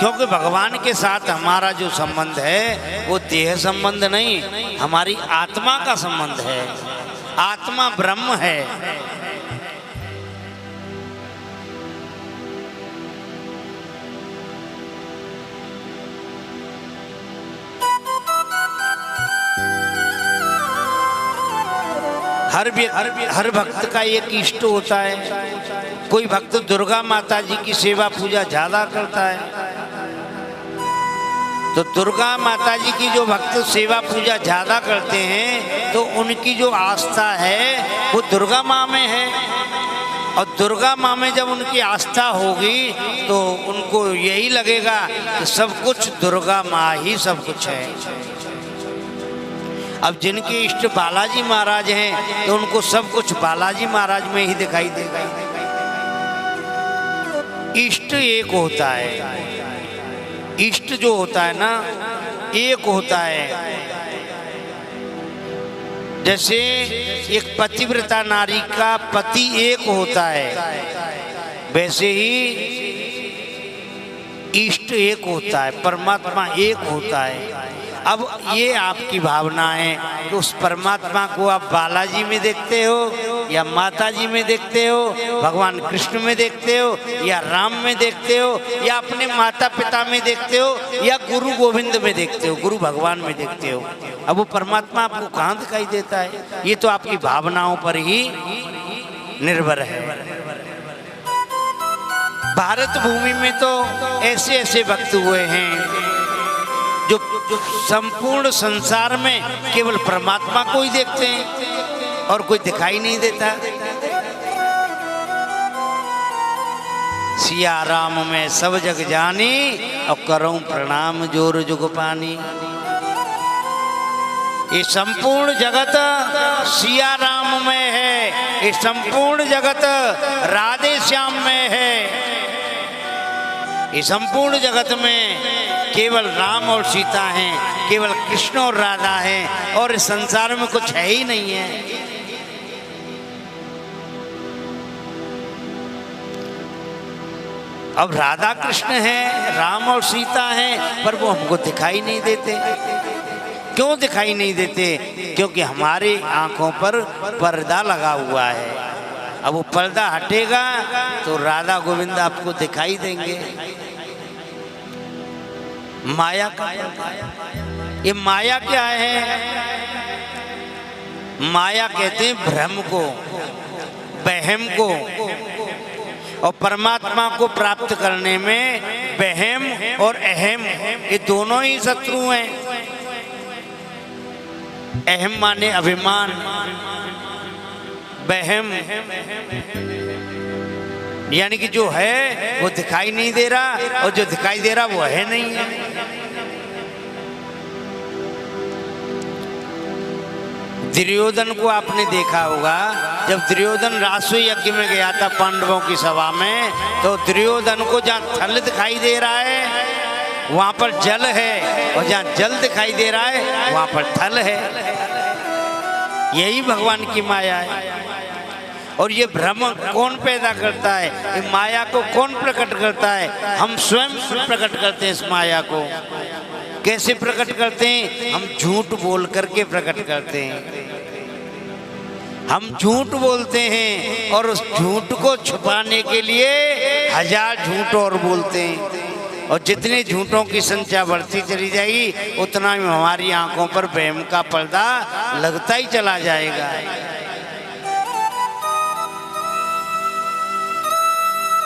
क्योंकि भगवान के साथ हमारा जो संबंध है वो देह संबंध नहीं, हमारी आत्मा का संबंध है। आत्मा ब्रह्म है। हर भक्त का एक इष्ट होता है। कोई भक्त दुर्गा माता जी की सेवा पूजा ज्यादा करता है, तो दुर्गा माता जी की जो भक्त सेवा पूजा ज्यादा करते हैं तो उनकी जो आस्था है वो दुर्गा माँ में है। और दुर्गा माँ में जब उनकी आस्था होगी तो उनको यही लगेगा कि सब कुछ दुर्गा माँ ही सब कुछ है। अब जिनके इष्ट बालाजी महाराज हैं तो उनको सब कुछ बालाजी महाराज में ही दिखाई देगा। इष्ट एक होता है। इष्ट जो होता है ना एक होता है। जैसे एक पतिव्रता नारी का पति एक होता है, वैसे ही इष्ट एक होता है, परमात्मा एक होता है। अब ये आपकी भावना है कि उस परमात्मा को आप बालाजी में देखते हो या माता जी में देखते हो, भगवान कृष्ण में देखते हो या राम में देखते हो या अपने माता पिता में देखते हो या गुरु गोविंद में देखते हो, गुरु भगवान में देखते हो। अब वो परमात्मा आपको कहाँ दिखाई देता है? ये तो आपकी भावनाओं पर ही निर्भर है। भारत भूमि में तो ऐसे ऐसे भक्त हुए हैं जो संपूर्ण संसार में केवल परमात्मा को ही देखते हैं और कोई दिखाई नहीं देता। सिया राम में सब जग जानी और करऊं प्रणाम जोर जुग पानी। ये संपूर्ण जगत सिया राम में है, ये संपूर्ण जगत राधे श्याम में है। ये संपूर्ण जगत में केवल राम और सीता हैं, केवल कृष्ण और राधा हैं और इस संसार में कुछ है ही नहीं है। अब राधा कृष्ण हैं, राम और सीता हैं, पर वो हमको दिखाई नहीं देते। क्यों दिखाई नहीं देते? क्योंकि हमारी आंखों पर पर्दा लगा हुआ है। अब वो पर्दा हटेगा तो राधा गोविंद आपको दिखाई देंगे। माया का, ये माया क्या है? माया कहते हैं भ्रम को, वहम को। और परमात्मा को प्राप्त करने में वहम और अहम ये दोनों ही शत्रु हैं। अहम माने अभिमान, वहम यानी कि जो है वो दिखाई नहीं दे रहा और जो दिखाई दे रहा वो है नहीं है। दुर्योधन को आपने देखा होगा, जब दुर्योधन रासु यज्ञ में गया था पांडवों की सभा में, तो दुर्योधन को जहाँ थल दिखाई दे रहा है वहां पर जल है और जहाँ जल दिखाई दे रहा है वहां पर थल है। यही भगवान की माया है। और ये भ्रम कौन पैदा करता है? ये माया को कौन प्रकट करता है? हम स्वयं प्रकट करते हैं इस माया को। कैसे प्रकट करते हैं? हम झूठ बोल करके प्रकट करते हैं। हम झूठ बोलते हैं और उस झूठ को छुपाने के लिए हजार झूठ और बोलते हैं। और जितने झूठों की संख्या बढ़ती चली जाएगी उतना ही हमारी आंखों पर वहम का पर्दा लगता ही चला जाएगा।